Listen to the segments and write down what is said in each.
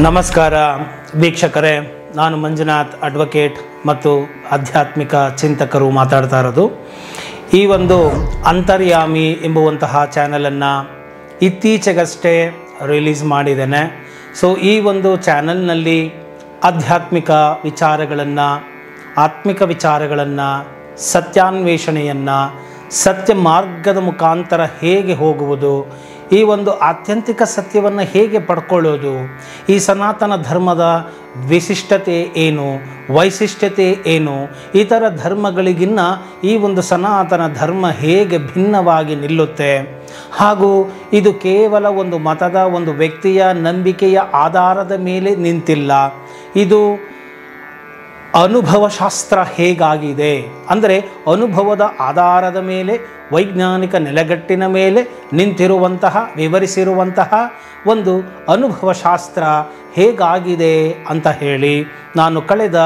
ನಮಸ್ಕಾರ ವೀಕ್ಷಕರೇ, ನಾನು ಮಂಜುನಾಥ್ ಅಡ್ವೊಕೇಟ್ ಮತ್ತು ಆಧ್ಯಾತ್ಮಿಕ ಚಿಂತಕರು ಮಾತಾಡ್ತಾ ಇರೋದು. ಈ ಒಂದು ಅಂತರ್ಯಾಮಿ ಎಂಬುವಂತಹ ಚಾನಲನ್ನು ಇತ್ತೀಚೆಗಷ್ಟೇ ರಿಲೀಸ್ ಮಾಡಿದ್ದೇನೆ. ಸೊ ಈ ಒಂದು ಚಾನಲ್ನಲ್ಲಿ ಆಧ್ಯಾತ್ಮಿಕ ವಿಚಾರಗಳನ್ನು, ಆತ್ಮಿಕ ವಿಚಾರಗಳನ್ನು, ಸತ್ಯಾನ್ವೇಷಣೆಯನ್ನು, ಸತ್ಯ ಮಾರ್ಗದ ಮುಖಾಂತರ ಹೇಗೆ ಹೋಗುವುದು, ಈ ಒಂದು ಆತ್ಯಂತಿಕ ಸತ್ಯವನ್ನು ಹೇಗೆ ಪಡ್ಕೊಳ್ಳೋದು, ಈ ಸನಾತನ ಧರ್ಮದ ವಿಶಿಷ್ಟತೆ ಏನು, ವೈಶಿಷ್ಟ್ಯತೆ ಏನು, ಇತರ ಧರ್ಮಗಳಿಗಿನ್ನ ಈ ಒಂದು ಸನಾತನ ಧರ್ಮ ಹೇಗೆ ಭಿನ್ನವಾಗಿ ನಿಲ್ಲುತ್ತೆ, ಹಾಗೂ ಇದು ಕೇವಲ ಒಂದು ಮತದ, ಒಂದು ವ್ಯಕ್ತಿಯ ನಂಬಿಕೆಯ ಆಧಾರದ ಮೇಲೆ ನಿಂತಿಲ್ಲ, ಇದು ಅನುಭವಶಾಸ್ತ್ರ ಹೇಗಾಗಿದೆ, ಅಂದರೆ ಅನುಭವದ ಆಧಾರದ ಮೇಲೆ, ವೈಜ್ಞಾನಿಕ ನೆಲೆಗಟ್ಟಿನ ಮೇಲೆ ನಿಂತಿರುವಂತಹ, ವಿವರಿಸಿರುವಂತಹ ಒಂದು ಅನುಭವಶಾಸ್ತ್ರ ಹೇಗಾಗಿದೆ ಅಂತ ಹೇಳಿ ನಾನು ಕಳೆದ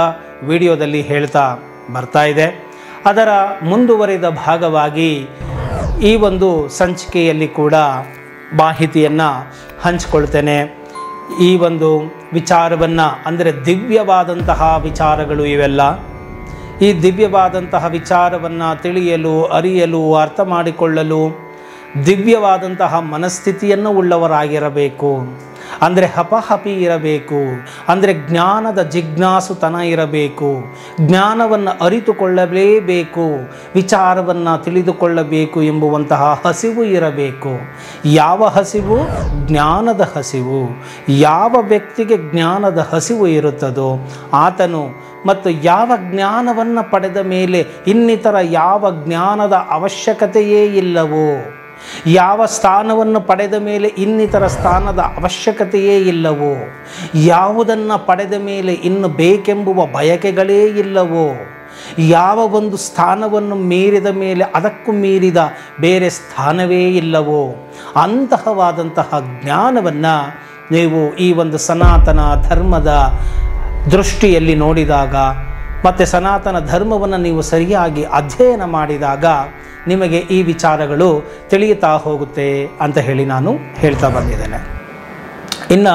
ವಿಡಿಯೋದಲ್ಲಿ ಹೇಳ್ತಾ ಬರ್ತಾ ಇದೆ. ಅದರ ಮುಂದುವರಿದ ಭಾಗವಾಗಿ ಈ ಒಂದು ಸಂಚಿಕೆಯಲ್ಲಿ ಕೂಡ ಮಾಹಿತಿಯನ್ನು ಹಂಚಿಕೊಳ್ತೇನೆ. ಈ ಒಂದು ವಿಚಾರವನ್ನು, ಅಂದರೆ ದಿವ್ಯವಾದಂತಹ ವಿಚಾರಗಳು ಇವೆಲ್ಲ. ಈ ದಿವ್ಯವಾದಂತಹ ವಿಚಾರವನ್ನು ತಿಳಿಯಲು, ಅರಿಯಲು, ಅರ್ಥ ಮಾಡಿಕೊಳ್ಳಲು ದಿವ್ಯವಾದಂತಹ ಮನಸ್ಥಿತಿಯನ್ನು ಉಳ್ಳವರಾಗಿರಬೇಕು. ಅಂದರೆ ಹಪಹಪಿ ಇರಬೇಕು, ಅಂದರೆ ಜ್ಞಾನದ ಜಿಜ್ಞಾಸುತನ ಇರಬೇಕು, ಜ್ಞಾನವನ್ನು ಅರಿತುಕೊಳ್ಳಲೇಬೇಕು, ವಿಚಾರವನ್ನು ತಿಳಿದುಕೊಳ್ಳಬೇಕು ಎಂಬುವಂತಹ ಹಸಿವು ಇರಬೇಕು. ಯಾವ ಹಸಿವು? ಜ್ಞಾನದ ಹಸಿವು. ಯಾವ ವ್ಯಕ್ತಿಗೆ ಜ್ಞಾನದ ಹಸಿವು ಇರುತ್ತದೋ ಆತನು, ಮತ್ತು ಯಾವ ಜ್ಞಾನವನ್ನು ಪಡೆದ ಮೇಲೆ ಇನ್ನಿತರ ಯಾವ ಜ್ಞಾನದ ಅವಶ್ಯಕತೆಯೇ ಇಲ್ಲವೋ, ಯಾವ ಸ್ಥಾನವನ್ನು ಪಡೆದ ಮೇಲೆ ಇನ್ನಿತರ ಸ್ಥಾನದ ಅವಶ್ಯಕತೆಯೇ ಇಲ್ಲವೋ, ಯಾವುದನ್ನು ಪಡೆದ ಮೇಲೆ ಇನ್ನು ಬೇಕೆಂಬುವ ಬಯಕೆಗಳೇ ಇಲ್ಲವೋ, ಯಾವ ಒಂದು ಸ್ಥಾನವನ್ನು ಮೀರಿದ ಮೇಲೆ ಅದಕ್ಕೂ ಮೀರಿದ ಬೇರೆ ಸ್ಥಾನವೇ ಇಲ್ಲವೋ, ಅಂತಹವಾದಂತಹ ಜ್ಞಾನವನ್ನು ನೀವು ಈ ಒಂದು ಸನಾತನ ಧರ್ಮದ ದೃಷ್ಟಿಯಲ್ಲಿ ನೋಡಿದಾಗ, ಮತ್ತು ಸನಾತನ ಧರ್ಮವನ್ನು ನೀವು ಸರಿಯಾಗಿ ಅಧ್ಯಯನ ಮಾಡಿದಾಗ ನಿಮಗೆ ಈ ವಿಚಾರಗಳು ತಿಳಿಯುತ್ತಾ ಹೋಗುತ್ತೆ ಅಂತ ಹೇಳಿ ನಾನು ಹೇಳ್ತಾ ಬಂದಿದ್ದೇನೆ. ಇನ್ನು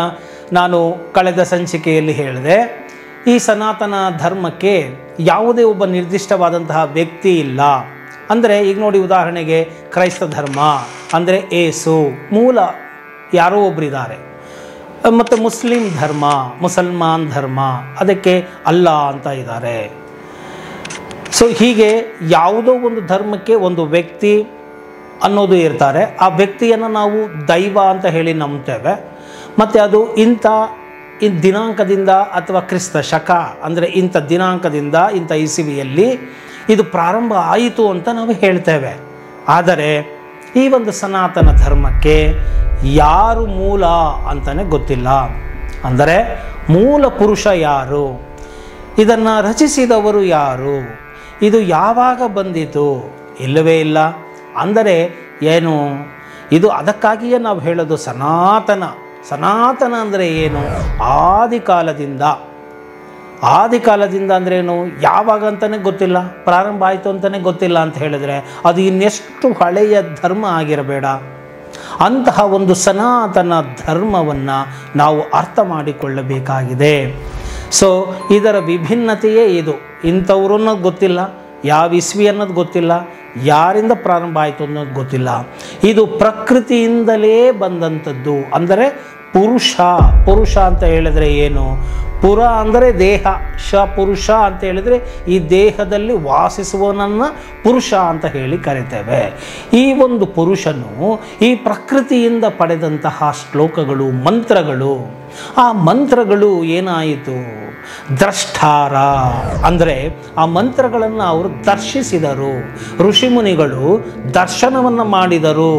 ನಾನು ಕಳೆದ ಸಂಚಿಕೆಯಲ್ಲಿ ಹೇಳಿದೆ, ಈ ಸನಾತನ ಧರ್ಮಕ್ಕೆ ಯಾವುದೇ ಒಬ್ಬ ನಿರ್ದಿಷ್ಟವಾದಂತಹ ವ್ಯಕ್ತಿ ಇಲ್ಲ. ಅಂದರೆ ಈಗ ನೋಡಿ, ಉದಾಹರಣೆಗೆ ಕ್ರೈಸ್ತ ಧರ್ಮ ಅಂದರೆ ಏಸು, ಮೂಲ ಯಾರೋ ಒಬ್ಬರಿದ್ದಾರೆ. ಮತ್ತು ಮುಸ್ಲಿಂ ಧರ್ಮ, ಮುಸಲ್ಮಾನ್ ಧರ್ಮ, ಅದಕ್ಕೆ ಅಲ್ಲಾ ಅಂತ ಇದ್ದಾರೆ. ಸೊ ಹೀಗೆ ಯಾವುದೋ ಒಂದು ಧರ್ಮಕ್ಕೆ ಒಂದು ವ್ಯಕ್ತಿ ಅನ್ನೋದು ಇರ್ತಾರೆ. ಆ ವ್ಯಕ್ತಿಯನ್ನು ನಾವು ದೈವ ಅಂತ ಹೇಳಿ ನಂಬ್ತೇವೆ. ಮತ್ತು ಅದು ಇಂಥ ದಿನಾಂಕದಿಂದ ಅಥವಾ ಕ್ರಿಸ್ತ ಶಕ ಅಂದರೆ ಇಂಥ ದಿನಾಂಕದಿಂದ ಇಂಥ ಇಸವಿಯಲ್ಲಿ ಇದು ಪ್ರಾರಂಭ ಆಯಿತು ಅಂತ ನಾವು ಹೇಳ್ತೇವೆ. ಆದರೆ ಈ ಒಂದು ಸನಾತನ ಧರ್ಮಕ್ಕೆ ಯಾರು ಮೂಲ ಅಂತಲೇ ಗೊತ್ತಿಲ್ಲ. ಅಂದರೆ ಮೂಲ ಪುರುಷ ಯಾರು, ಇದನ್ನು ರಚಿಸಿದವರು ಯಾರು, ಇದು ಯಾವಾಗ ಬಂದಿತು, ಇಲ್ಲವೇ ಇಲ್ಲ. ಅಂದರೆ ಏನು ಇದು? ಅದಕ್ಕಾಗಿಯೇ ನಾವು ಹೇಳೋದು ಸನಾತನ. ಸನಾತನ ಅಂದರೆ ಏನು? ಆದಿಕಾಲದಿಂದ. ಆದಿಕಾಲದಿಂದ ಅಂದ್ರೇನು? ಯಾವಾಗ ಅಂತಲೇ ಗೊತ್ತಿಲ್ಲ, ಪ್ರಾರಂಭ ಆಯಿತು ಅಂತಲೇ ಗೊತ್ತಿಲ್ಲ ಅಂತ ಹೇಳಿದ್ರೆ ಅದು ಇನ್ನೆಷ್ಟು ಹಳೆಯ ಧರ್ಮ ಆಗಿರಬೇಡ. ಅಂತಹ ಒಂದು ಸನಾತನ ಧರ್ಮವನ್ನು ನಾವು ಅರ್ಥ ಮಾಡಿಕೊಳ್ಳಬೇಕಾಗಿದೆ. ಸೊ ಇದರ ವಿಭಿನ್ನತೆಯೇ ಇದು. ಇಂಥವ್ರು ಅನ್ನೋದು ಗೊತ್ತಿಲ್ಲ, ಯಾವ ಇಸ್ವಿ ಅನ್ನೋದು ಗೊತ್ತಿಲ್ಲ, ಯಾರಿಂದ ಪ್ರಾರಂಭ ಆಯಿತು ಅನ್ನೋದು ಗೊತ್ತಿಲ್ಲ. ಇದು ಪ್ರಕೃತಿಯಿಂದಲೇ ಬಂದಂಥದ್ದು. ಅಂದರೆ ಪುರುಷ ಅಂತ ಹೇಳಿದರೆ ಏನು? ಪುರ ಅಂದರೆ ದೇಹ, ಪುರುಷ ಅಂತ ಹೇಳಿದರೆ ಈ ದೇಹದಲ್ಲಿ ವಾಸಿಸುವವನನ್ನು ಪುರುಷ ಅಂತ ಹೇಳಿ ಕರಿತೇವೆ. ಈ ಒಂದು ಪುರುಷನು ಈ ಪ್ರಕೃತಿಯಿಂದ ಪಡೆದಂತಹ ಶ್ಲೋಕಗಳು, ಮಂತ್ರಗಳು, ಆ ಮಂತ್ರಗಳು ಏನಾಯಿತು? ದ್ರಷ್ಟಾರ ಅಂದರೆ ಆ ಮಂತ್ರಗಳನ್ನು ಅವರು ದರ್ಶಿಸಿದರು. ಋಷಿಮುನಿಗಳು ದರ್ಶನವನ್ನು ಮಾಡಿದರು,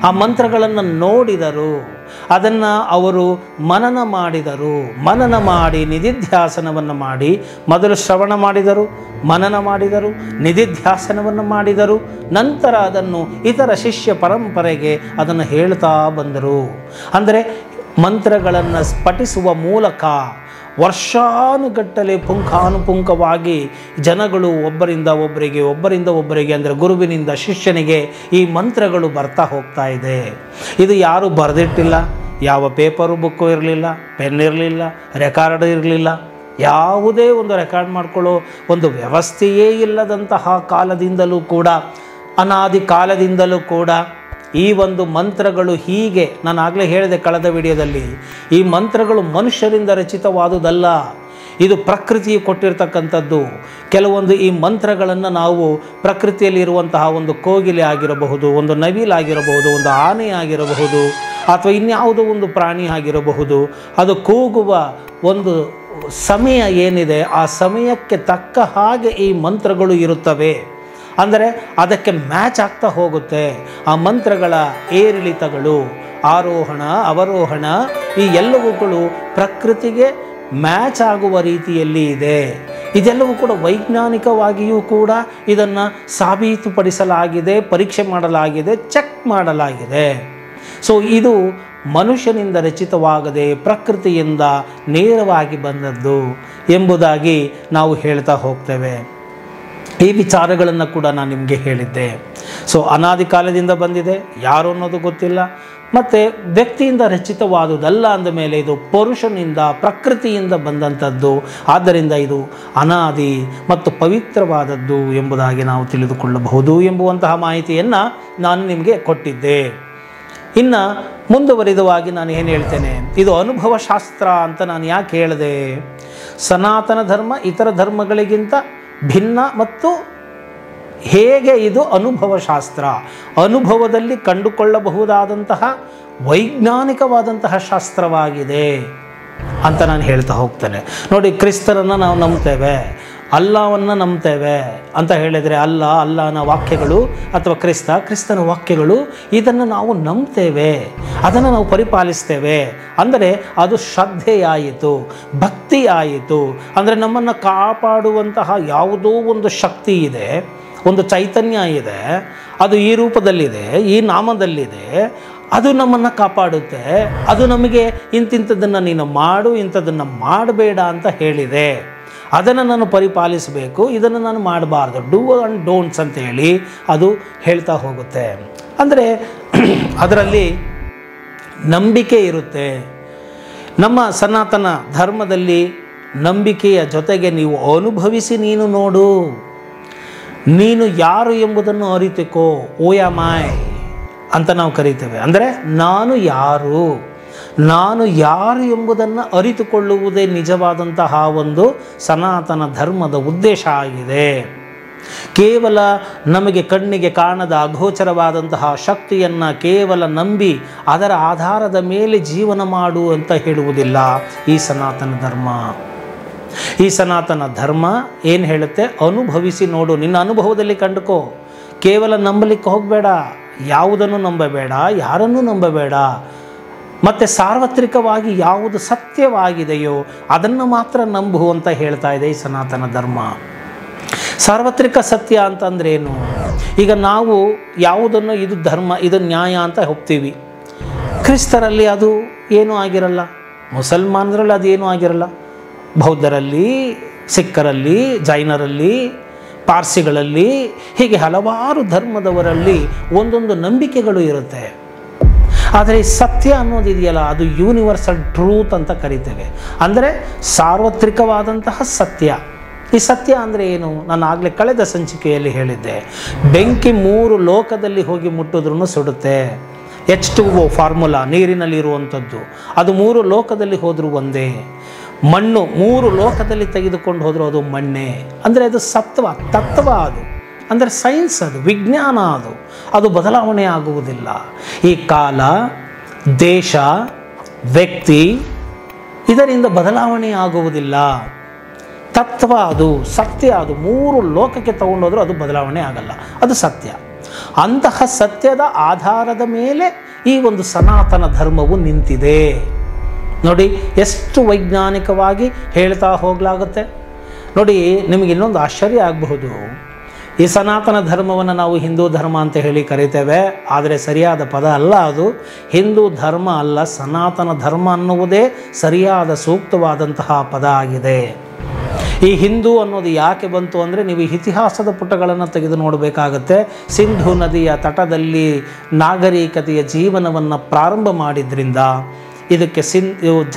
ಆ ಮಂತ್ರಗಳನ್ನು ನೋಡಿದರು, ಅದನ್ನು ಅವರು ಮನನ ಮಾಡಿದರು. ಮನನ ಮಾಡಿ ನಿಧಿಧ್ಯಾಸನವನ್ನು ಮಾಡಿ, ಮೊದಲು ಶ್ರವಣ ಮಾಡಿದರು, ಮನನ ಮಾಡಿದರು, ನಿಧಿಧ್ಯಾಸನವನ್ನು ಮಾಡಿದರು. ನಂತರ ಅದನ್ನು ಇತರ ಶಿಷ್ಯ ಪರಂಪರೆಗೆ ಅದನ್ನು ಹೇಳ್ತಾ ಬಂದರು. ಅಂದರೆ ಮಂತ್ರಗಳನ್ನು ಪಠಿಸುವ ಮೂಲಕ ವರ್ಷಾನುಗಟ್ಟಲೆ ಪುಂಖಾನುಪುಂಖವಾಗಿ ಜನಗಳು ಒಬ್ಬರಿಂದ ಒಬ್ಬರಿಗೆ ಅಂದರೆ ಗುರುವಿನಿಂದ ಶಿಷ್ಯನಿಗೆ ಈ ಮಂತ್ರಗಳು ಬರ್ತಾ ಹೋಗ್ತಾ ಇದೆ. ಇದು ಯಾರು ಬರೆದಿಟ್ಟಿಲ್ಲ, ಯಾವ ಪೇಪರು ಬುಕ್ಕು ಇರಲಿಲ್ಲ, ಪೆನ್ ಇರಲಿಲ್ಲ, ರೆಕಾರ್ಡ್ ಇರಲಿಲ್ಲ. ಯಾವುದೇ ಒಂದು ರೆಕಾರ್ಡ್ ಮಾಡಿಕೊಳ್ಳೋ ಒಂದು ವ್ಯವಸ್ಥೆಯೇ ಇಲ್ಲದಂತಹ ಕಾಲದಿಂದಲೂ ಕೂಡ, ಅನಾದಿ ಕಾಲದಿಂದಲೂ ಕೂಡ ಈ ಒಂದು ಮಂತ್ರಗಳು ಹೀಗೆ, ನಾನು ಆಗಲೇ ಹೇಳಿದೆ ಕಳೆದ ವಿಡಿಯೋದಲ್ಲಿ, ಈ ಮಂತ್ರಗಳು ಮನುಷ್ಯರಿಂದ ರಚಿತವಾದುದಲ್ಲ, ಇದು ಪ್ರಕೃತಿಯು ಕೊಟ್ಟಿರ್ತಕ್ಕಂಥದ್ದು. ಕೆಲವೊಂದು ಈ ಮಂತ್ರಗಳನ್ನು ನಾವು ಪ್ರಕೃತಿಯಲ್ಲಿ ಇರುವಂತಹ ಒಂದು ಕೋಗಿಲೆ ಆಗಿರಬಹುದು, ಒಂದು ನವಿಲಾಗಿರಬಹುದು, ಒಂದು ಆನೆ ಆಗಿರಬಹುದು, ಅಥವಾ ಇನ್ಯಾವುದೋ ಒಂದು ಪ್ರಾಣಿ ಆಗಿರಬಹುದು, ಅದು ಕೂಗುವ ಒಂದು ಸಮಯ ಏನಿದೆ ಆ ಸಮಯಕ್ಕೆ ತಕ್ಕ ಹಾಗೆ ಈ ಮಂತ್ರಗಳು ಇರುತ್ತವೆ. ಅಂದರೆ ಅದಕ್ಕೆ ಮ್ಯಾಚ್ ಆಗ್ತಾ ಹೋಗುತ್ತೆ. ಆ ಮಂತ್ರಗಳ ಏರಿಳಿತಗಳು, ಆರೋಹಣ ಅವರೋಹಣ ಈ ಎಲ್ಲವುಗಳು ಪ್ರಕೃತಿಗೆ ಮ್ಯಾಚ್ ಆಗುವ ರೀತಿಯಲ್ಲಿ ಇದೆ. ಇದೆಲ್ಲವೂ ಕೂಡ ವೈಜ್ಞಾನಿಕವಾಗಿಯೂ ಕೂಡ ಇದನ್ನು ಸಾಬೀತುಪಡಿಸಲಾಗಿದೆ, ಪರೀಕ್ಷೆ ಮಾಡಲಾಗಿದೆ, ಚೆಕ್ ಮಾಡಲಾಗಿದೆ. ಸೊ ಇದು ಮನುಷ್ಯನಿಂದ ರಚಿತವಾಗದೆ ಪ್ರಕೃತಿಯಿಂದ ನೇರವಾಗಿ ಬಂದದ್ದು ಎಂಬುದಾಗಿ ನಾವು ಹೇಳ್ತಾ ಹೋಗ್ತೇವೆ. ಈ ವಿಚಾರಗಳನ್ನು ಕೂಡ ನಾನು ನಿಮಗೆ ಹೇಳಿದ್ದೆ. ಸೊ ಅನಾದಿ ಕಾಲದಿಂದ ಬಂದಿದೆ, ಯಾರು ಅನ್ನೋದು ಗೊತ್ತಿಲ್ಲ, ಮತ್ತು ವ್ಯಕ್ತಿಯಿಂದ ರಚಿತವಾದುದಲ್ಲ ಅಂದಮೇಲೆ ಇದು ಪುರುಷನಿಂದ ಪ್ರಕೃತಿಯಿಂದ ಬಂದಂಥದ್ದು. ಆದ್ದರಿಂದ ಇದು ಅನಾದಿ ಮತ್ತು ಪವಿತ್ರವಾದದ್ದು ಎಂಬುದಾಗಿ ನಾವು ತಿಳಿದುಕೊಳ್ಳಬಹುದು ಎಂಬುವಂತಹ ಮಾಹಿತಿಯನ್ನು ನಾನು ನಿಮಗೆ ಕೊಟ್ಟಿದ್ದೆ. ಇನ್ನು ಮುಂದುವರಿದವಾಗಿ ನಾನು ಏನು ಹೇಳ್ತೇನೆ, ಇದು ಅನುಭವ ಶಾಸ್ತ್ರ ಅಂತ ನಾನು ಯಾಕೆ ಹೇಳಿದೆ? ಸನಾತನ ಧರ್ಮ ಇತರ ಧರ್ಮಗಳಿಗಿಂತ ಭಿನ್ನ ಮತ್ತು ಹೇಗೆ ಇದು ಅನುಭವ ಶಾಸ್ತ್ರ, ಅನುಭವದಲ್ಲಿ ಕಂಡುಕೊಳ್ಳಬಹುದಾದಂತಹ ವೈಜ್ಞಾನಿಕವಾದಂತಹ ಶಾಸ್ತ್ರವಾಗಿದೆ ಅಂತ ನಾನು ಹೇಳ್ತಾ ಹೋಗ್ತೇನೆ. ನೋಡಿ, ಕ್ರಿಸ್ತರನ್ನು ನಾವು ನಂಬ್ತೇವೆ, ಅಲ್ಲಾವನ್ನು ನಂಬ್ತೇವೆ ಅಂತ ಹೇಳಿದರೆ ಅಲ್ಲನ ವಾಕ್ಯಗಳು ಅಥವಾ ಕ್ರಿಸ್ತನ ವಾಕ್ಯಗಳು ಇದನ್ನು ನಾವು ನಂಬ್ತೇವೆ, ಅದನ್ನು ನಾವು ಪರಿಪಾಲಿಸ್ತೇವೆ. ಅಂದರೆ ಅದು ಶ್ರದ್ಧೆಯಾಯಿತು, ಭಕ್ತಿಯಾಯಿತು. ಅಂದರೆ ನಮ್ಮನ್ನು ಕಾಪಾಡುವಂತಹ ಯಾವುದೋ ಒಂದು ಶಕ್ತಿ ಇದೆ, ಒಂದು ಚೈತನ್ಯ ಇದೆ, ಅದು ಈ ರೂಪದಲ್ಲಿದೆ, ಈ ನಾಮದಲ್ಲಿದೆ, ಅದು ನಮ್ಮನ್ನು ಕಾಪಾಡುತ್ತೆ. ಅದು ನಮಗೆ ಇಂತಿಂಥದ್ದನ್ನು ನೀನು ಮಾಡು, ಇಂಥದ್ದನ್ನು ಮಾಡಬೇಡ ಅಂತ ಹೇಳಿದೆ. ಅದನ್ನು ನಾನು ಪರಿಪಾಲಿಸಬೇಕು, ಇದನ್ನು ನಾನು ಮಾಡಬಾರ್ದು, ಡೂ ಆ್ಯಂಡ್ ಡೋಂಟ್ಸ್ ಅಂತೇಳಿ ಅದು ಹೇಳ್ತಾ ಹೋಗುತ್ತೆ. ಅಂದರೆ ಅದರಲ್ಲಿ ನಂಬಿಕೆ ಇರುತ್ತೆ. ನಮ್ಮ ಸನಾತನ ಧರ್ಮದಲ್ಲಿ ನಂಬಿಕೆಯ ಜೊತೆಗೆ ನೀವು ಅನುಭವಿಸಿ ನೀನು ನೋಡು, ನೀನು ಯಾರು ಎಂಬುದನ್ನು ಅರಿತುಕೋ, ಓಯಮಾಯ್ ಅಂತ ನಾವು ಕರೀತೇವೆ. ಅಂದರೆ ನಾನು ಯಾರು ಎಂಬುದನ್ನು ಅರಿತುಕೊಳ್ಳುವುದೇ ನಿಜವಾದಂತಹ ಒಂದು ಸನಾತನ ಧರ್ಮದ ಉದ್ದೇಶ ಆಗಿದೆ. ಕೇವಲ ನಮಗೆ ಕಣ್ಣಿಗೆ ಕಾಣದ ಅಗೋಚರವಾದಂತಹ ಶಕ್ತಿಯನ್ನು ಕೇವಲ ನಂಬಿ ಅದರ ಆಧಾರದ ಮೇಲೆ ಜೀವನ ಮಾಡು ಅಂತ ಹೇಳುವುದಿಲ್ಲ ಈ ಸನಾತನ ಧರ್ಮ. ಈ ಸನಾತನ ಧರ್ಮ ಏನು ಹೇಳುತ್ತೆ? ಅನುಭವಿಸಿ ನೋಡು, ನಿನ್ನ ಅನುಭವದಲ್ಲಿ ಕಂಡುಕೋ. ಕೇವಲ ನಂಬಲಿಕ್ಕೆ ಹೋಗಬೇಡ, ಯಾವುದನ್ನು ನಂಬಬೇಡ, ಯಾರನ್ನೂ ನಂಬಬೇಡ. ಮತ್ತು ಸಾರ್ವತ್ರಿಕವಾಗಿ ಯಾವುದು ಸತ್ಯವಾಗಿದೆಯೋ ಅದನ್ನು ಮಾತ್ರ ನಂಬು ಅಂತ ಹೇಳ್ತಾ ಇದೆ ಈ ಸನಾತನ ಧರ್ಮ. ಸಾರ್ವತ್ರಿಕ ಸತ್ಯ ಅಂತಂದ್ರೆ ಏನು? ಈಗ ನಾವು ಯಾವುದನ್ನು ಇದು ಧರ್ಮ, ಇದು ನ್ಯಾಯ ಅಂತ ಒಪ್ತೀವಿ. ಕ್ರಿಸ್ತರಲ್ಲಿ ಅದು ಏನೂ ಆಗಿರಲ್ಲ, ಮುಸಲ್ಮಾನರಲ್ಲಿ ಅದು ಏನೂ ಆಗಿರಲ್ಲ, ಬೌದ್ಧರಲ್ಲಿ, ಸಿಖ್ಖರಲ್ಲಿ, ಜೈನರಲ್ಲಿ, ಪಾರ್ಸಿಗಳಲ್ಲಿ, ಹೀಗೆ ಹಲವಾರು ಧರ್ಮದವರಲ್ಲಿ ಒಂದೊಂದು ನಂಬಿಕೆಗಳು ಇರುತ್ತೆ. ಆದರೆ ಸತ್ಯ ಅನ್ನೋದಿದೆಯಲ್ಲ, ಅದು ಯೂನಿವರ್ಸಲ್ ಟ್ರೂತ್ ಅಂತ ಕರಿತೇವೆ. ಅಂದರೆ ಸಾರ್ವತ್ರಿಕವಾದಂತಹ ಸತ್ಯ. ಈ ಸತ್ಯ ಅಂದರೆ ಏನು? ನಾನು ಆಗಲೇ ಕಳೆದ ಸಂಚಿಕೆಯಲ್ಲಿ ಹೇಳಿದ್ದೆ, ಬೆಂಕಿ 3 ಲೋಕದಲ್ಲಿ ಹೋಗಿ ಮುಟ್ಟಿದ್ರೂ ಸುಡುತ್ತೆ. H2O ಫಾರ್ಮುಲಾ ನೀರಿನಲ್ಲಿರುವಂಥದ್ದು, ಅದು 3 ಲೋಕದಲ್ಲಿ ಹೋದರೂ ಒಂದೇ. ಮಣ್ಣು 3 ಲೋಕದಲ್ಲಿ ತೆಗೆದುಕೊಂಡು ಹೋದರೂ ಅದು ಮಣ್ಣೆ. ಅಂದರೆ ಅದು ತತ್ವ, ಅದು ಅಂದರೆ ಸೈನ್ಸ್, ಅದು ವಿಜ್ಞಾನ, ಅದು ಬದಲಾವಣೆ ಆಗುವುದಿಲ್ಲ. ಈ ಕಾಲ, ದೇಶ, ವ್ಯಕ್ತಿ ಇದರಿಂದ ಬದಲಾವಣೆ ಆಗುವುದಿಲ್ಲ. ತತ್ವ ಅದು, ಸತ್ಯ ಅದು, 3 ಲೋಕಕ್ಕೆ ತಗೊಂಡೋದ್ರೂ ಅದು ಬದಲಾವಣೆ ಆಗಲ್ಲ, ಅದು ಸತ್ಯ. ಅಂತಹ ಸತ್ಯದ ಆಧಾರದ ಮೇಲೆ ಈ ಒಂದು ಸನಾತನ ಧರ್ಮವು ನಿಂತಿದೆ. ನೋಡಿ ಎಷ್ಟು ವೈಜ್ಞಾನಿಕವಾಗಿ ಹೇಳ್ತಾ ಹೋಗಲಾಗುತ್ತೆ. ನೋಡಿ, ನಿಮಗೆ ಇನ್ನೊಂದು ಆಶ್ಚರ್ಯ ಆಗಬಹುದು. ಈ ಸನಾತನ ಧರ್ಮವನ್ನು ನಾವು ಹಿಂದೂ ಧರ್ಮ ಅಂತ ಹೇಳಿ ಕರಿತೇವೆ, ಆದರೆ ಸರಿಯಾದ ಪದ ಅಲ್ಲ ಅದು. ಹಿಂದೂ ಧರ್ಮ ಅಲ್ಲ, ಸನಾತನ ಧರ್ಮ ಅನ್ನುವುದೇ ಸರಿಯಾದ ಸೂಕ್ತವಾದಂತಹ ಪದ ಆಗಿದೆ. ಈ ಹಿಂದೂ ಅನ್ನೋದು ಯಾಕೆ ಬಂತು ಅಂದರೆ, ನೀವು ಇತಿಹಾಸದ ಪುಟಗಳನ್ನು ತೆಗೆದು ನೋಡಬೇಕಾಗತ್ತೆ. ಸಿಂಧೂ ನದಿಯ ತಟದಲ್ಲಿ ನಾಗರಿಕತೆಯ ಜೀವನವನ್ನು ಪ್ರಾರಂಭ ಮಾಡಿದ್ರಿಂದ ಇದಕ್ಕೆ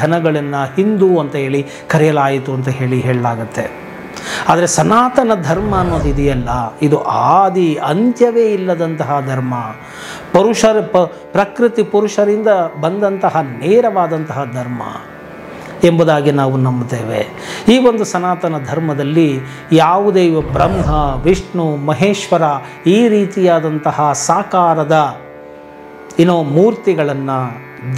ಜನಗಳನ್ನು ಹಿಂದೂ ಅಂತ ಹೇಳಿ ಕರೆಯಲಾಯಿತು ಅಂತ ಹೇಳಲಾಗತ್ತೆ. ಆದರೆ ಸನಾತನ ಧರ್ಮ ಅನ್ನೋದು ಇದೆಯಲ್ಲ, ಇದು ಆದಿ ಅಂತ್ಯವೇ ಇಲ್ಲದಂತಹ ಧರ್ಮ. ಪ್ರಕೃತಿ ಪುರುಷರಿಂದ ಬಂದಂತಹ ನೇರವಾದಂತಹ ಧರ್ಮ ಎಂಬುದಾಗಿ ನಾವು ನಂಬುತ್ತೇವೆ. ಈ ಒಂದು ಸನಾತನ ಧರ್ಮದಲ್ಲಿ ಯಾವುದೇ ಬ್ರಹ್ಮ, ವಿಷ್ಣು, ಮಹೇಶ್ವರ ಈ ರೀತಿಯಾದಂತಹ ಸಾಕಾರದ ಮೂರ್ತಿಗಳನ್ನು,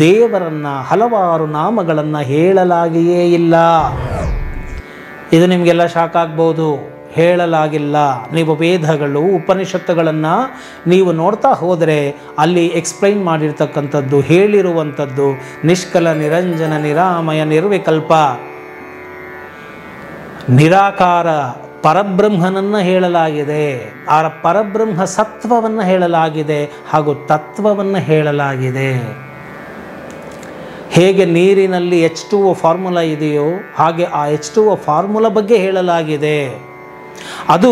ದೇವರನ್ನು, ಹಲವಾರು ನಾಮಗಳನ್ನು ಹೇಳಲಾಗಿಯೇ ಇಲ್ಲ. ಇದು ನಿಮಗೆಲ್ಲ ಶಾಕ್ ಆಗ್ಬೋದು. ಹೇಳಲಾಗಿಲ್ಲ. ನೀವು ವೇದಗಳು, ಉಪನಿಷತ್ತುಗಳನ್ನು ನೀವು ನೋಡ್ತಾ ಹೋದರೆ ಅಲ್ಲಿ ಎಕ್ಸ್ಪ್ಲೈನ್ ಮಾಡಿರ್ತಕ್ಕಂಥದ್ದು, ಹೇಳಿರುವಂಥದ್ದು ನಿಷ್ಕಲ, ನಿರಂಜನ, ನಿರಾಮಯ, ನಿರ್ವಿಕಲ್ಪ, ನಿರಾಕಾರ ಪರಬ್ರಹ್ಮನನ್ನು ಹೇಳಲಾಗಿದೆ. ಆ ಪರಬ್ರಹ್ಮ ಸತ್ವವನ್ನು ಹೇಳಲಾಗಿದೆ ಹಾಗೂ ತತ್ವವನ್ನು ಹೇಳಲಾಗಿದೆ. ಹೇಗೆ ನೀರಿನಲ್ಲಿ H2O ಫಾರ್ಮುಲಾ ಇದೆಯೋ ಹಾಗೆ ಆ H2O ಫಾರ್ಮುಲಾ ಬಗ್ಗೆ ಹೇಳಲಾಗಿದೆ. ಅದು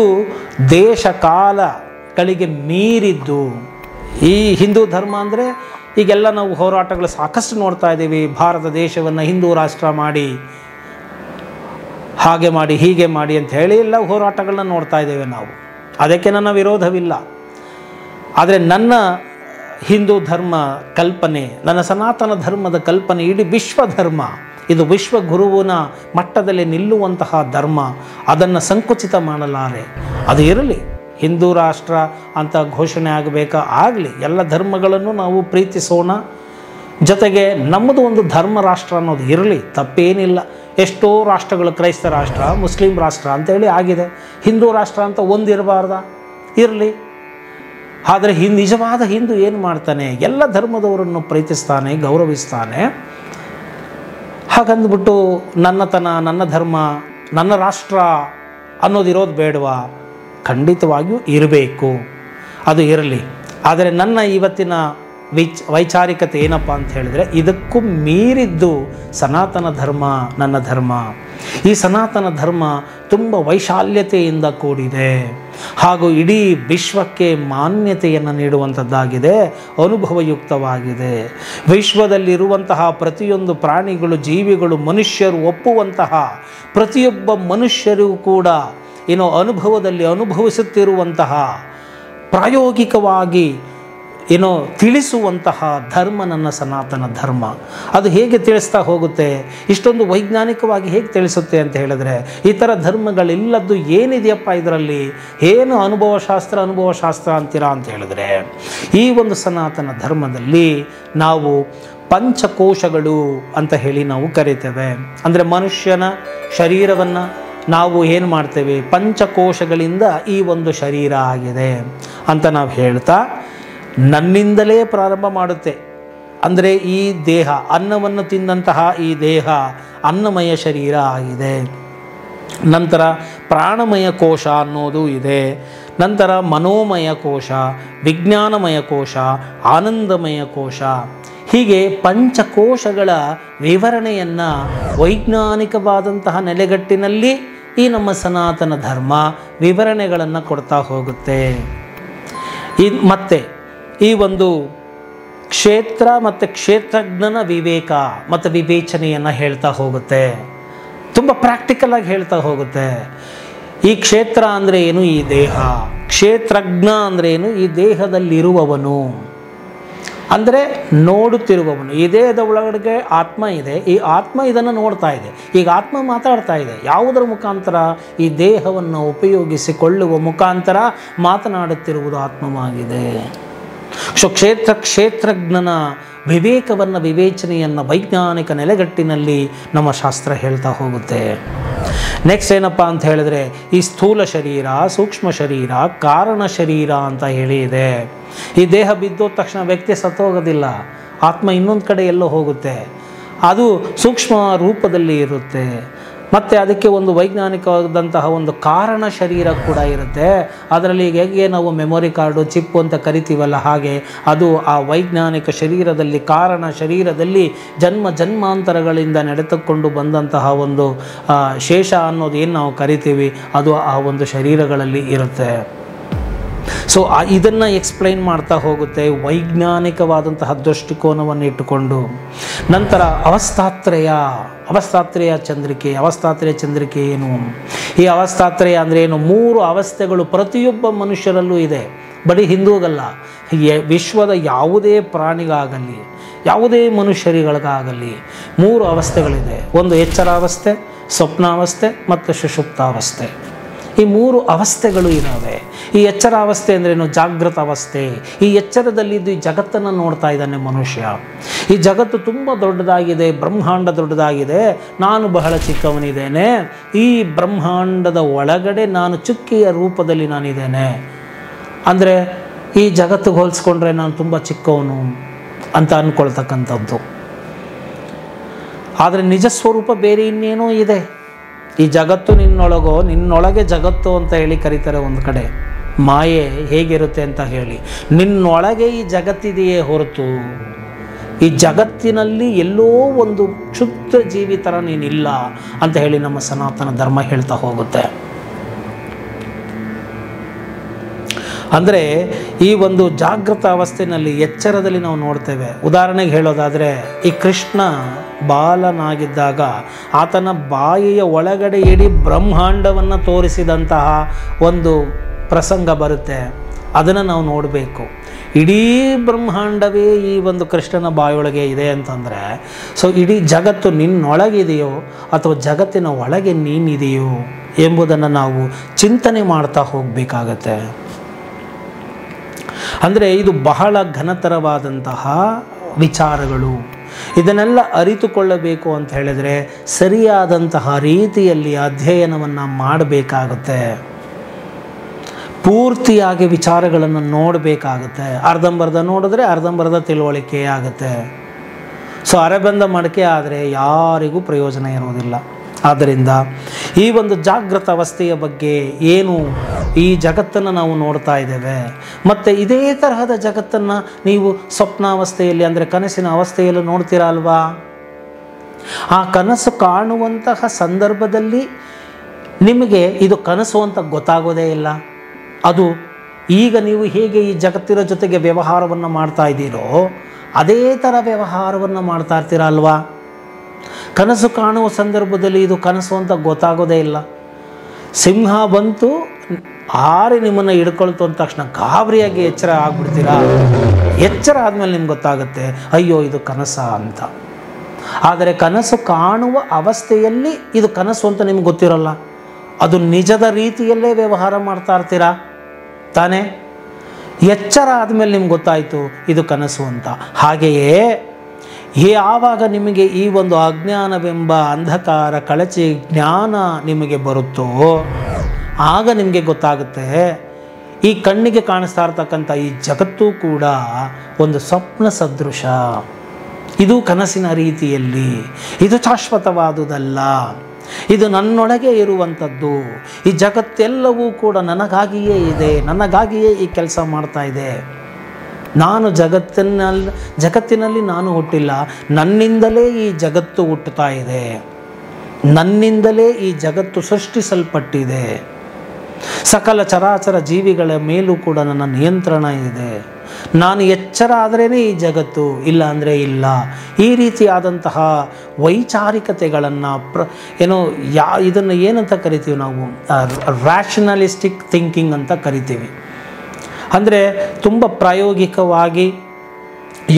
ದೇಶ ಕಾಲಗಳಿಗೆ ಮೀರಿದ್ದು. ಈ ಹಿಂದೂ ಧರ್ಮ ಅಂದರೆ ಈಗೆಲ್ಲ ನಾವು ಹೋರಾಟಗಳು ಸಾಕಷ್ಟು ನೋಡ್ತಾ ಇದ್ದೀವಿ. ಭಾರತ ದೇಶವನ್ನು ಹಿಂದೂ ರಾಷ್ಟ್ರ ಮಾಡಿ, ಹಾಗೆ ಮಾಡಿ, ಹೀಗೆ ಮಾಡಿ ಅಂತ ಹೇಳಿ ಎಲ್ಲ ಹೋರಾಟಗಳನ್ನ ನೋಡ್ತಾ ಇದ್ದೇವೆ ನಾವು. ಅದಕ್ಕೆ ನನ್ನ ವಿರೋಧವಿಲ್ಲ. ಆದರೆ ನನ್ನ ಹಿಂದೂ ಧರ್ಮ ಕಲ್ಪನೆ, ನನ್ನ ಸನಾತನ ಧರ್ಮದ ಕಲ್ಪನೆ ಇಡೀ ವಿಶ್ವಧರ್ಮ. ಇದು ವಿಶ್ವಗುರುವಿನ ಮಟ್ಟದಲ್ಲಿ ನಿಲ್ಲುವಂತಹ ಧರ್ಮ. ಅದನ್ನು ಸಂಕುಚಿತ ಮಾಡಲಾರೆ. ಅದು ಇರಲಿ, ಹಿಂದೂ ರಾಷ್ಟ್ರ ಅಂತ ಘೋಷಣೆ ಆಗಲಿ. ಎಲ್ಲ ಧರ್ಮಗಳನ್ನು ನಾವು ಪ್ರೀತಿಸೋಣ. ಜೊತೆಗೆ ನಮ್ಮದು ಒಂದು ಧರ್ಮ ರಾಷ್ಟ್ರ ಅನ್ನೋದು ಇರಲಿ, ತಪ್ಪೇನಿಲ್ಲ. ಎಷ್ಟೋ ರಾಷ್ಟ್ರಗಳು ಕ್ರೈಸ್ತ ರಾಷ್ಟ್ರ, ಮುಸ್ಲಿಂ ರಾಷ್ಟ್ರ ಅಂತೇಳಿ ಆಗಿದೆ. ಹಿಂದೂ ರಾಷ್ಟ್ರ ಅಂತ ಒಂದಿರಬಾರ್ದ? ಇರಲಿ. ಆದರೆ ನಿಜವಾದ ಹಿಂದೂ ಏನು ಮಾಡ್ತಾನೆ? ಎಲ್ಲ ಧರ್ಮದವರನ್ನು ಪ್ರೀತಿಸ್ತಾನೆ, ಗೌರವಿಸ್ತಾನೆ. ಹಾಗಂದ್ಬಿಟ್ಟು ನನ್ನತನ, ನನ್ನ ಧರ್ಮ, ನನ್ನ ರಾಷ್ಟ್ರ ಅನ್ನೋದಿರೋದು ಬೇಡವಾ? ಖಂಡಿತವಾಗಿಯೂ ಇರಬೇಕು, ಅದು ಇರಲಿ. ಆದರೆ ನನ್ನ ಇವತ್ತಿನ ವೈಚಾರಿಕತೆ ಏನಪ್ಪ ಅಂತ ಹೇಳಿದರೆ, ಇದಕ್ಕೂ ಮೀರಿದ್ದು ಸನಾತನ ಧರ್ಮ, ನನ್ನ ಧರ್ಮ. ಈ ಸನಾತನ ಧರ್ಮ ತುಂಬ ವೈಶಾಲ್ಯತೆಯಿಂದ ಕೂಡಿದೆ ಹಾಗೂ ಇಡೀ ವಿಶ್ವಕ್ಕೆ ಮಾನ್ಯತೆಯನ್ನು ನೀಡುವಂಥದ್ದಾಗಿದೆ, ಅನುಭವಯುಕ್ತವಾಗಿದೆ. ವಿಶ್ವದಲ್ಲಿರುವಂತಹ ಪ್ರತಿಯೊಂದು ಪ್ರಾಣಿಗಳು, ಜೀವಿಗಳು, ಮನುಷ್ಯರು ಒಪ್ಪುವಂತಹ ಪ್ರತಿಯೊಬ್ಬ ಮನುಷ್ಯರಿಗೂ ಕೂಡ ಅನುಭವದಲ್ಲಿ ಅನುಭವಿಸುತ್ತಿರುವಂತಹ, ಪ್ರಾಯೋಗಿಕವಾಗಿ ತಿಳಿಸುವಂತಹ ಧರ್ಮ ನನ್ನ ಸನಾತನ ಧರ್ಮ. ಅದು ಹೇಗೆ ತಿಳಿಸ್ತಾ ಹೋಗುತ್ತೆ? ಇಷ್ಟೊಂದು ವೈಜ್ಞಾನಿಕವಾಗಿ ಹೇಗೆ ತಿಳಿಸುತ್ತೆ ಅಂತ ಹೇಳಿದ್ರೆ, ಈ ಥರ ಧರ್ಮಗಳಿಲ್ಲದ್ದು ಏನಿದೆಯಪ್ಪ ಇದರಲ್ಲಿ? ಏನು ಅನುಭವಶಾಸ್ತ್ರ ಅಂತೀರಾ ಅಂತ ಹೇಳಿದ್ರೆ, ಈ ಒಂದು ಸನಾತನ ಧರ್ಮದಲ್ಲಿ ನಾವು ಪಂಚಕೋಶಗಳು ಅಂತ ಹೇಳಿ ನಾವು ಕರಿತೇವೆ. ಅಂದರೆ ಮನುಷ್ಯನ ಶರೀರವನ್ನು ನಾವು ಏನು ಮಾಡ್ತೇವೆ? ಪಂಚಕೋಶಗಳಿಂದ ಈ ಒಂದು ಶರೀರ ಆಗಿದೆ ಅಂತ ನಾವು ಹೇಳ್ತಾ, ನನ್ನಿಂದಲೇ ಪ್ರಾರಂಭ ಮಾಡುತ್ತೆ. ಅಂದರೆ ಈ ದೇಹ, ಅನ್ನವನ್ನು ತಿಂದಂತಹ ಈ ದೇಹ ಅನ್ನಮಯ ಶರೀರ ಆಗಿದೆ. ನಂತರ ಪ್ರಾಣಮಯ ಕೋಶ ಅನ್ನೋದು ಇದೆ. ನಂತರ ಮನೋಮಯ ಕೋಶ, ವಿಜ್ಞಾನಮಯ ಕೋಶ, ಆನಂದಮಯ ಕೋಶ. ಹೀಗೆ ಪಂಚಕೋಶಗಳ ವಿವರಣೆಯನ್ನು ವೈಜ್ಞಾನಿಕವಾದಂತಹ ನೆಲೆಗಟ್ಟಿನಲ್ಲಿ ಈ ನಮ್ಮ ಸನಾತನ ಧರ್ಮ ವಿವರಣೆಗಳನ್ನು ಕೊಡ್ತಾ ಹೋಗುತ್ತೆ. ಮತ್ತು ಈ ಒಂದು ಕ್ಷೇತ್ರ ಮತ್ತು ಕ್ಷೇತ್ರಜ್ಞನ ವಿವೇಕ ಮತ್ತು ವಿವೇಚನೆಯನ್ನು ಹೇಳ್ತಾ ಹೋಗುತ್ತೆ. ತುಂಬ ಪ್ರಾಕ್ಟಿಕಲ್ ಆಗಿ ಹೇಳ್ತಾ ಹೋಗುತ್ತೆ. ಈ ಕ್ಷೇತ್ರ ಅಂದರೆ ಏನು? ಈ ದೇಹ. ಕ್ಷೇತ್ರಜ್ಞ ಅಂದರೆ ಏನು? ಈ ದೇಹದಲ್ಲಿರುವವನು, ಅಂದರೆ ನೋಡುತ್ತಿರುವವನು. ಈ ದೇಹದ ಒಳಗಡೆ ಆತ್ಮ ಇದೆ. ಈ ಆತ್ಮ ಇದನ್ನು ನೋಡ್ತಾ ಇದೆ. ಈಗ ಆತ್ಮ ಮಾತಾಡ್ತಾ ಇದೆ. ಯಾವುದರ ಮುಖಾಂತರ? ಈ ದೇಹವನ್ನು ಉಪಯೋಗಿಸಿಕೊಳ್ಳುವ ಮುಖಾಂತರ ಮಾತನಾಡುತ್ತಿರುವುದು ಆತ್ಮವಾಗಿದೆ. ಕ್ಷೇತ್ರಜ್ಞನ ವಿವೇಕವನ್ನು, ವಿವೇಚನೆಯನ್ನು ವೈಜ್ಞಾನಿಕ ನೆಲೆಗಟ್ಟಿನಲ್ಲಿ ನಮ್ಮ ಶಾಸ್ತ್ರ ಹೇಳ್ತಾ ಹೋಗುತ್ತೆ. ನೆಕ್ಸ್ಟ್ ಏನಪ್ಪ ಅಂತ ಹೇಳಿದ್ರೆ, ಈ ಸ್ಥೂಲ ಶರೀರ, ಸೂಕ್ಷ್ಮ ಶರೀರ, ಕಾರಣ ಶರೀರ ಅಂತ ಹೇಳಿ ಇದೆ. ಈ ದೇಹ ಬಿದ್ದೋದ ತಕ್ಷಣ ವ್ಯಕ್ತಿ ಸತ್ತೋಗೋದಿಲ್ಲ. ಆತ್ಮ ಇನ್ನೊಂದು ಕಡೆ ಎಲ್ಲೋ ಹೋಗುತ್ತೆ. ಅದು ಸೂಕ್ಷ್ಮ ರೂಪದಲ್ಲಿ ಇರುತ್ತೆ. ಮತ್ತು ಅದಕ್ಕೆ ಒಂದು ವೈಜ್ಞಾನಿಕವಾದಂತಹ ಒಂದು ಕಾರಣ ಶರೀರ ಕೂಡ ಇರುತ್ತೆ. ಅದರಲ್ಲಿ ಹೇಗೆ ನಾವು ಮೆಮೊರಿ ಕಾರ್ಡು, ಚಿಪ್ಪು ಅಂತ ಕರಿತೀವಲ್ಲ, ಹಾಗೆ ಅದು ಆ ವೈಜ್ಞಾನಿಕ ಶರೀರದಲ್ಲಿ, ಕಾರಣ ಶರೀರದಲ್ಲಿ ಜನ್ಮಾಂತರಗಳಿಂದ ನಡೆದುಕೊಂಡು ಬಂದಂತಹ ಒಂದು ಶೇಷ ಅನ್ನೋದು ಏನು ನಾವು ಕರಿತೀವಿ, ಅದು ಆ ಒಂದು ಶರೀರಗಳಲ್ಲಿ ಇರುತ್ತೆ. ಸೊ ಇದನ್ನು ಎಕ್ಸ್ಪ್ಲೈನ್ ಮಾಡ್ತಾ ಹೋಗುತ್ತೆ ವೈಜ್ಞಾನಿಕವಾದಂತಹ ದೃಷ್ಟಿಕೋನವನ್ನು ಇಟ್ಟುಕೊಂಡು. ನಂತರ ಅವಸ್ಥಾತ್ರಯ ಚಂದ್ರಿಕೆ ಏನು? ಈ ಅವಸ್ಥಾತ್ರಯ ಅಂದರೆ ಏನು? 3 ಅವಸ್ಥೆಗಳು ಪ್ರತಿಯೊಬ್ಬ ಮನುಷ್ಯರಲ್ಲೂ ಇದೆ. ಬರೀ ಹಿಂದೂಗಲ್ಲ, ವಿಶ್ವದ ಯಾವುದೇ ಪ್ರಾಣಿಗಾಗಲಿ ಯಾವುದೇ ಮನುಷ್ಯರಿಗಳಿಗಾಗಲಿ 3 ಅವಸ್ಥೆಗಳಿದೆ. ಒಂದು ಎಚ್ಚರಾವಸ್ಥೆ, ಸ್ವಪ್ನಾವಸ್ಥೆ ಮತ್ತು ಸುಷುಪ್ತಾವಸ್ಥೆ. ಈ 3 ಅವಸ್ಥೆಗಳು ಇದ್ದಾವೆ. ಈ ಎಚ್ಚರಾವಸ್ಥೆ ಅಂದ್ರೇನು? ಜಾಗೃತ ಅವಸ್ಥೆ. ಈ ಎಚ್ಚರದಲ್ಲಿದ್ದು ಈ ಜಗತ್ತನ್ನು ನೋಡ್ತಾ ಇದ್ದಾನೆ ಮನುಷ್ಯ. ಈ ಜಗತ್ತು ತುಂಬ ದೊಡ್ಡದಾಗಿದೆ, ಬ್ರಹ್ಮಾಂಡ ದೊಡ್ಡದಾಗಿದೆ, ನಾನು ಬಹಳ ಚಿಕ್ಕವನಿದ್ದೇನೆ, ಈ ಬ್ರಹ್ಮಾಂಡದ ಒಳಗಡೆ ನಾನು ಚುಕ್ಕಿಯ ರೂಪದಲ್ಲಿ ನಾನಿದ್ದೇನೆ ಅಂದರೆ ಈ ಜಗತ್ತಿಗೆ ಹೋಲಿಸ್ಕೊಂಡ್ರೆ ನಾನು ತುಂಬ ಚಿಕ್ಕವನು ಅಂತ ಅಂದ್ಕೊಳ್ತಕ್ಕಂಥದ್ದು. ಆದರೆ ನಿಜ ಸ್ವರೂಪ ಬೇರೆ ಇನ್ನೇನೋ ಇದೆ. ಈ ಜಗತ್ತು ನಿನ್ನೊಳಗೆ ಜಗತ್ತು ಅಂತ ಹೇಳಿ ಕರೀತಾರೆ ಒಂದು ಕಡೆ. ಮಾಯೆ ಹೇಗಿರುತ್ತೆ ಅಂತ ಹೇಳಿ, ನಿನ್ನೊಳಗೆ ಈ ಜಗತ್ತಿದೆಯೇ ಹೊರತು ಈ ಜಗತ್ತಿನಲ್ಲಿ ಎಲ್ಲೋ ಒಂದು ಕ್ಷುದ್ರ ಜೀವಿ ಥರ ನೀನಿಲ್ಲ ಅಂತ ಹೇಳಿ ನಮ್ಮ ಸನಾತನ ಧರ್ಮ ಹೇಳ್ತಾ ಹೋಗುತ್ತೆ. ಅಂದರೆ ಈ ಒಂದು ಜಾಗೃತ ಅವಸ್ಥೆಯಲ್ಲಿ ಎಚ್ಚರದಲ್ಲಿ ನಾವು ನೋಡ್ತೇವೆ. ಉದಾಹರಣೆಗೆ ಹೇಳೋದಾದರೆ, ಈ ಕೃಷ್ಣ ಬಾಲನಾಗಿದ್ದಾಗ ಆತನ ಬಾಯಿಯ ಒಳಗಡೆ ಇಡೀ ಬ್ರಹ್ಮಾಂಡವನ್ನು ತೋರಿಸಿದಂತಹ ಒಂದು ಪ್ರಸಂಗ ಬರುತ್ತೆ. ಅದನ್ನು ನಾವು ನೋಡಬೇಕು. ಇಡೀ ಬ್ರಹ್ಮಾಂಡವೇ ಈ ಒಂದು ಕೃಷ್ಣನ ಬಾಯೊಳಗೆ ಇದೆ ಅಂತಂದರೆ, ಸೊ ಇಡೀ ಜಗತ್ತು ನಿನ್ನೊಳಗಿದೆಯೋ ಅಥವಾ ಜಗತ್ತಿನ ಒಳಗೆ ನೀನಿದೆಯೋ ಎಂಬುದನ್ನು ನಾವು ಚಿಂತನೆ ಮಾಡ್ತಾ ಹೋಗಬೇಕಾಗತ್ತೆ. ಅಂದರೆ ಇದು ಬಹಳ ಘನತರವಾದಂತಹ ವಿಚಾರಗಳು. ಇದನ್ನೆಲ್ಲ ಅರಿತುಕೊಳ್ಳಬೇಕು ಅಂತ ಹೇಳಿದರೆ ಸರಿಯಾದಂತಹ ರೀತಿಯಲ್ಲಿ ಅಧ್ಯಯನವನ್ನು ಮಾಡಬೇಕಾಗುತ್ತೆ. ಪೂರ್ತಿಯಾಗಿ ವಿಚಾರಗಳನ್ನು ನೋಡಬೇಕಾಗುತ್ತೆ. ಅರ್ಧಂಬರ್ಧ ನೋಡಿದ್ರೆ ಅರ್ಧಂಬರ್ಧ ತಿಳುವಳಿಕೆ ಆಗುತ್ತೆ. ಸೊ ಅರೆಬಂದ ಮಡಕೆ ಆದರೆ ಯಾರಿಗೂ ಪ್ರಯೋಜನ ಇರೋದಿಲ್ಲ. ಆದ್ದರಿಂದ ಈ ಒಂದು ಜಾಗೃತ ಅವಸ್ಥೆಯ ಬಗ್ಗೆ ಏನು, ಈ ಜಗತ್ತನ್ನು ನಾವು ನೋಡ್ತಾ ಇದ್ದೇವೆ, ಮತ್ತು ಇದೇ ತರಹದ ಜಗತ್ತನ್ನು ನೀವು ಸ್ವಪ್ನಾವಸ್ಥೆಯಲ್ಲಿ ಅಂದರೆ ಕನಸಿನ ಅವಸ್ಥೆಯಲ್ಲಿ ನೋಡ್ತೀರಾ ಅಲ್ವಾ? ಆ ಕನಸು ಕಾಣುವಂತಹ ಸಂದರ್ಭದಲ್ಲಿ ನಿಮಗೆ ಇದು ಕನಸು ಅಂತ ಗೊತ್ತಾಗೋದೇ ಇಲ್ಲ. ಅದು ಈಗ ನೀವು ಹೇಗೆ ಈ ಜಗತ್ತಿನ ಜೊತೆಗೆ ವ್ಯವಹಾರವನ್ನು ಮಾಡ್ತಾ ಇದ್ದೀರೋ ಅದೇ ಥರ ವ್ಯವಹಾರವನ್ನು ಮಾಡ್ತಾ ಇರ್ತೀರ ಅಲ್ವಾ? ಕನಸು ಕಾಣುವ ಸಂದರ್ಭದಲ್ಲಿ ಇದು ಕನಸು ಅಂತ ಗೊತ್ತಾಗೋದೇ ಇಲ್ಲ. ಸಿಂಹ ಬಂತು ಆರಿ ನಿಮ್ಮನ್ನು ಹಿಡ್ಕೊಳ್ತು ಅಂದ ತಕ್ಷಣ ಗಾಬರಿಯಾಗಿ ಎಚ್ಚರ ಆಗ್ಬಿಡ್ತೀರಾ. ಎಚ್ಚರ ಆದಮೇಲೆ ನಿಮ್ಗೆ ಗೊತ್ತಾಗುತ್ತೆ ಅಯ್ಯೋ ಇದು ಕನಸ ಅಂತ. ಆದರೆ ಕನಸು ಕಾಣುವ ಅವಸ್ಥೆಯಲ್ಲಿ ಇದು ಕನಸು ಅಂತ ನಿಮ್ಗೆ ಗೊತ್ತಿರೋಲ್ಲ. ಅದು ನಿಜದ ರೀತಿಯಲ್ಲೇ ವ್ಯವಹಾರ ಮಾಡ್ತಾ ಇರ್ತೀರಾ ತಾನೇ. ಎಚ್ಚರ ಆದಮೇಲೆ ನಿಮ್ಗೆ ಗೊತ್ತಾಯಿತು ಇದು ಕನಸು ಅಂತ. ಹಾಗೆಯೇ ಯಾವಾಗ ನಿಮಗೆ ಈ ಒಂದು ಅಜ್ಞಾನವೆಂಬ ಅಂಧಕಾರ ಕಳಚಿ ಜ್ಞಾನ ನಿಮಗೆ ಬರುತ್ತೋ ಆಗ ನಿಮಗೆ ಗೊತ್ತಾಗುತ್ತೆ ಈ ಕಣ್ಣಿಗೆ ಕಾಣಿಸ್ತಾ ಇರ್ತಕ್ಕಂಥ ಈ ಜಗತ್ತು ಕೂಡ ಒಂದು ಸ್ವಪ್ನ ಸದೃಶ. ಇದು ಕನಸಿನ ರೀತಿಯಲ್ಲಿ, ಇದು ಶಾಶ್ವತವಾದುದಲ್ಲ, ಇದು ನನ್ನೊಳಗೆ ಇರುವಂಥದ್ದು. ಈ ಜಗತ್ತೆಲ್ಲವೂ ಕೂಡ ನನಗಾಗಿಯೇ ಇದೆ, ನನಗಾಗಿಯೇ ಈ ಕೆಲಸ ಮಾಡ್ತಾ ಇದೆ. ನಾನು ಜಗತ್ತಿನಲ್ಲಿ ನಾನು ಹುಟ್ಟಿಲ್ಲ, ನನ್ನಿಂದಲೇ ಈ ಜಗತ್ತು ಹುಟ್ಟುತ್ತಾ ಇದೆ, ನನ್ನಿಂದಲೇ ಈ ಜಗತ್ತು ಸೃಷ್ಟಿಸಲ್ಪಟ್ಟಿದೆ. ಸಕಲ ಚರಾಚರ ಜೀವಿಗಳ ಮೇಲೂ ಕೂಡ ನನ್ನ ನಿಯಂತ್ರಣ ಇದೆ. ನಾನು ಎಚ್ಚರ ಆದ್ರೇ ಈ ಜಗತ್ತು, ಇಲ್ಲ ಅಂದರೆ ಇಲ್ಲ. ಈ ರೀತಿಯಾದಂತಹ ವೈಚಾರಿಕತೆಗಳನ್ನು ಇದನ್ನು ಏನಂತ ಕರಿತೀವಿ ನಾವು? ರ್ಯಾಷನಲಿಸ್ಟಿಕ್ ಥಿಂಕಿಂಗ್ ಅಂತ ಕರಿತೀವಿ. ಅಂದರೆ ತುಂಬ ಪ್ರಾಯೋಗಿಕವಾಗಿ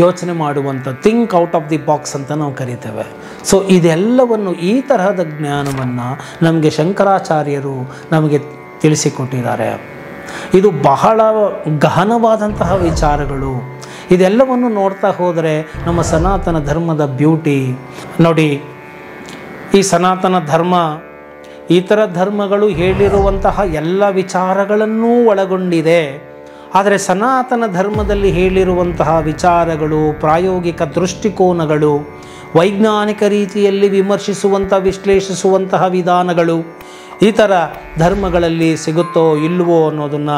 ಯೋಚನೆ ಮಾಡುವಂಥ think out of the box ಅಂತ ನಾವು ಕರಿತೇವೆ. ಸೊ ಇದೆಲ್ಲವನ್ನು, ಈ ತರಹದ ಜ್ಞಾನವನ್ನು ನಮಗೆ ಶಂಕರಾಚಾರ್ಯರು ನಮಗೆ ತಿಳಿಸಿಕೊಟ್ಟಿದ್ದಾರೆ. ಇದು ಬಹಳ ಗಹನವಾದಂತಹ ವಿಚಾರಗಳು. ಇದೆಲ್ಲವನ್ನು ನೋಡ್ತಾ ಹೋದರೆ ನಮ್ಮ ಸನಾತನ ಧರ್ಮದ ಬ್ಯೂಟಿ ನೋಡಿ. ಈ ಸನಾತನ ಧರ್ಮ ಇತರ ಧರ್ಮಗಳು ಹೇಳಿರುವಂತಹ ಎಲ್ಲ ವಿಚಾರಗಳನ್ನೂ ಒಳಗೊಂಡಿದೆ. ಆದರೆ ಸನಾತನ ಧರ್ಮದಲ್ಲಿ ಹೇಳಿರುವಂತಹ ವಿಚಾರಗಳು, ಪ್ರಾಯೋಗಿಕ ದೃಷ್ಟಿಕೋನಗಳು, ವೈಜ್ಞಾನಿಕ ರೀತಿಯಲ್ಲಿ ವಿಮರ್ಶಿಸುವಂಥ ವಿಶ್ಲೇಷಿಸುವಂತಹ ವಿಧಾನಗಳು ಇತರ ಧರ್ಮಗಳಲ್ಲಿ ಸಿಗುತ್ತೋ ಇಲ್ಲವೋ ಅನ್ನೋದನ್ನು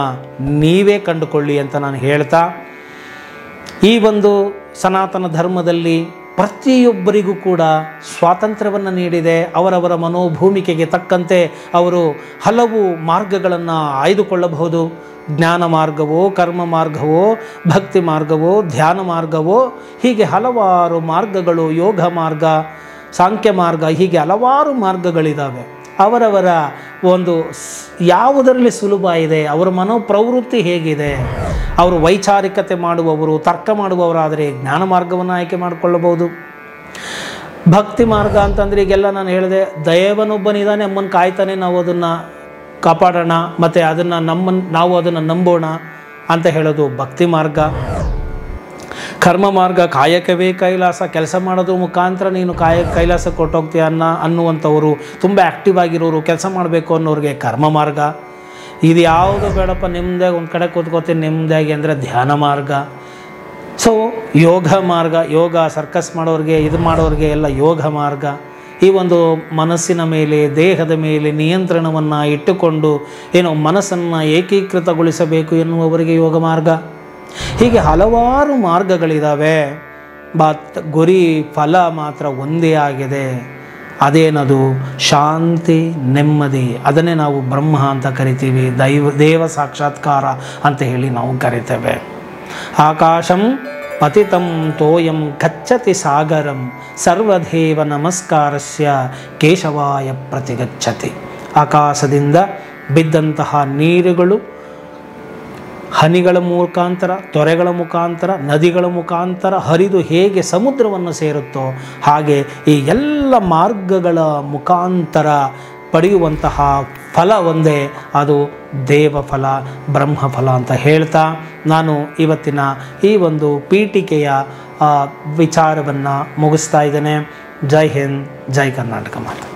ನೀವೇ ಕಂಡುಕೊಳ್ಳಿ ಅಂತ ನಾನು ಹೇಳ್ತಾ, ಈ ಒಂದು ಸನಾತನ ಧರ್ಮದಲ್ಲಿ ಪ್ರತಿಯೊಬ್ಬರಿಗೂ ಕೂಡ ಸ್ವಾತಂತ್ರ್ಯವನ್ನು ನೀಡಿದೆ. ಅವರವರ ಮನೋಭೂಮಿಕೆಗೆ ತಕ್ಕಂತೆ ಅವರು ಹಲವು ಮಾರ್ಗಗಳನ್ನು ಆಯ್ದುಕೊಳ್ಳಬಹುದು. ಜ್ಞಾನ ಮಾರ್ಗವೋ, ಕರ್ಮ ಮಾರ್ಗವೋ, ಭಕ್ತಿ ಮಾರ್ಗವೋ, ಧ್ಯಾನ ಮಾರ್ಗವೋ, ಹೀಗೆ ಹಲವಾರು ಮಾರ್ಗಗಳು, ಯೋಗ ಮಾರ್ಗ, ಸಾಂಖ್ಯ ಮಾರ್ಗ, ಹೀಗೆ ಹಲವಾರು ಮಾರ್ಗಗಳಿದ್ದಾವೆ. ಅವರವರ ಒಂದು ಯಾವುದರಲ್ಲಿ ಸುಲಭ ಇದೆ, ಅವರ ಮನೋಪ್ರವೃತ್ತಿ ಹೇಗಿದೆ, ಅವರು ವೈಚಾರಿಕತೆ ಮಾಡುವವರು, ತರ್ಕ ಮಾಡುವವರಾದರೆ ಜ್ಞಾನ ಮಾರ್ಗವನ್ನು ಆಯ್ಕೆ ಮಾಡಿಕೊಳ್ಳಬಹುದು. ಭಕ್ತಿ ಮಾರ್ಗ ಅಂತಂದರೆ ಈಗೆಲ್ಲ ನಾನು ಹೇಳಿದೆ, ದೇವನೊಬ್ಬನಿದ್ದಾನೆ, ಅಮ್ಮನ ಕಾಯ್ತಾನೆ, ನಾವು ಅದನ್ನು ಕಾಪಾಡೋಣ ಮತ್ತು ಅದನ್ನು ನಾವು ಅದನ್ನು ನಂಬೋಣ ಅಂತ ಹೇಳೋದು ಭಕ್ತಿ ಮಾರ್ಗ. ಕರ್ಮ ಮಾರ್ಗ, ಕಾಯಕವೇ ಕೈಲಾಸ, ಕೆಲಸ ಮಾಡೋದ್ರ ಮುಖಾಂತರ ನೀನು ಕೈಲಾಸಕ್ಕೆ ಕೊಟ್ಟೋಗ್ತೀಯ ಅನ್ನುವಂಥವರು, ತುಂಬ ಆ್ಯಕ್ಟಿವ್ ಆಗಿರೋರು, ಕೆಲಸ ಮಾಡಬೇಕು ಅನ್ನೋರಿಗೆ ಕರ್ಮ ಮಾರ್ಗ. ಇದು ಯಾವುದು ಬೇಡಪ್ಪ, ನಿಮ್ಮದಾಗಿ ಒಂದು ಕಡೆ ಕೂತ್ಕೋತೀನಿ ನಿಮ್ಮದಾಗಿ ಅಂದರೆ ಧ್ಯಾನ ಮಾರ್ಗ. ಸೊ ಯೋಗ ಮಾರ್ಗ, ಯೋಗ ಸರ್ಕಸ್ ಮಾಡೋರಿಗೆ, ಇದು ಮಾಡೋರಿಗೆ ಎಲ್ಲ ಯೋಗ ಮಾರ್ಗ. ಈ ಒಂದು ಮನಸ್ಸಿನ ಮೇಲೆ, ದೇಹದ ಮೇಲೆ ನಿಯಂತ್ರಣವನ್ನು ಇಟ್ಟುಕೊಂಡು ಏನೋ ಮನಸ್ಸನ್ನು ಏಕೀಕೃತಗೊಳಿಸಬೇಕು ಎನ್ನುವವರಿಗೆ ಯೋಗ ಮಾರ್ಗ. ಹೀಗೆ ಹಲವಾರು ಮಾರ್ಗಗಳಿದ್ದಾವೆ. ಗುರಿ ಫಲ ಮಾತ್ರ ಒಂದೇ ಆಗಿದೆ. ಅದೇನದು? ಶಾಂತಿ, ನೆಮ್ಮದಿ. ಅದನ್ನೇ ನಾವು ಬ್ರಹ್ಮ ಅಂತ ಕರಿತೀವಿ, ದೇವ ಸಾಕ್ಷಾತ್ಕಾರ ಅಂತ ಹೇಳಿ ನಾವು ಕರಿತೇವೆ. ಆಕಾಶಂ ಪತಿತಂ ತೋಯಂ ಗಚ್ಚತಿ ಸಾಗರಂ ಸರ್ವದೇವ ನಮಸ್ಕಾರಸ್ಯ ಕೇಶವಾಯ ಪ್ರತಿಗಚ್ಚತಿ. ಆಕಾಶದಿಂದ ಬಿದ್ದಂತಹ ನೀರುಗಳು ಹನಿಗಳ ಮುಖಾಂತರ, ತೊರೆಗಳ ಮುಖಾಂತರ, ನದಿಗಳ ಮುಖಾಂತರ ಹರಿದು ಹೇಗೆ ಸಮುದ್ರವನ್ನು ಸೇರುತ್ತೋ ಹಾಗೆ ಈ ಎಲ್ಲ ಮಾರ್ಗಗಳ ಮುಖಾಂತರ ಪಡೆಯುವಂತಹ ಫಲ ಒಂದೇ, ಅದು ದೇವಫಲ, ಬ್ರಹ್ಮಫಲ ಅಂತ ಹೇಳ್ತಾ ನಾನು ಇವತ್ತಿನ ಈ ಒಂದು ಪೀಠಿಕೆಯ ವಿಚಾರವನ್ನು ಮುಗಿಸ್ತಾ ಇದ್ದೇನೆ. ಜೈ ಹಿಂದ್, ಜೈ ಕರ್ನಾಟಕ ಮಾತಾ.